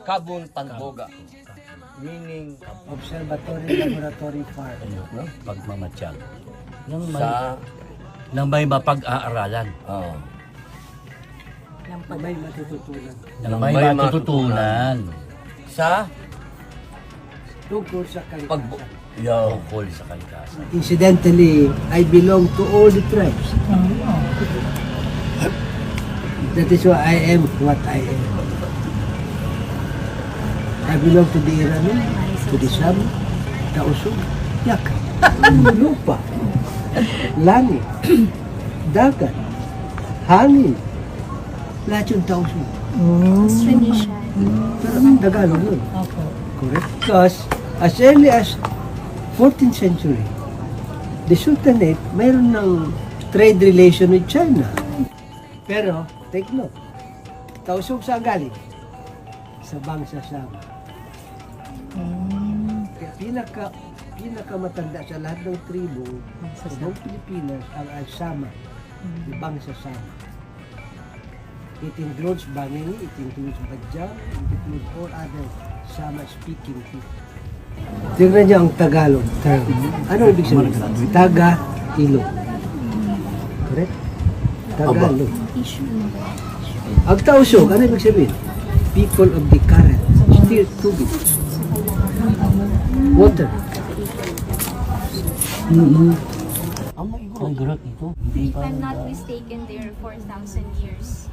Kabun Panboga. Meaning, Observatory Laboratory Farm. No? Pagmamatsyag. Nang may, sa... nang may mapag-aaralan. Oh, Na may matututunan Nang may matututunan. sa tungkol sa pagbo... kalikasan. Yo. Tungkol sa kalikasan. Incidentally, I belong to all the tribes. That is why I am what I am. I belong to the Irano, to the Sam, Tausug, Yak, lupa, langit, dagat, hangin, lahat yung Tausug. Tradition. Pero Tagalog yun. Correct? Because as early as 14th century, the Sultanate mayroon ng trade relation with China. Pero, take note, Tausug saan galing? Sa Bangsa-Sama. Kaya pinakamatanda sa lahat ng tribo sa buong Pilipinas ang Al-Sama, yung Bangsa-Sama. It includes Bangi, it includes Badjang, it includes all other Sama-speaking people. Tignan niyo ang Tagalog term. Ano ibig sabihin? Taga-Ilog. Correct? Tagalog. Ang Tausug, ano ibig sabihin? People of the current. Still tubig. Water. Ang may gurat ito. If I'm not mistaken, there are 4,000 years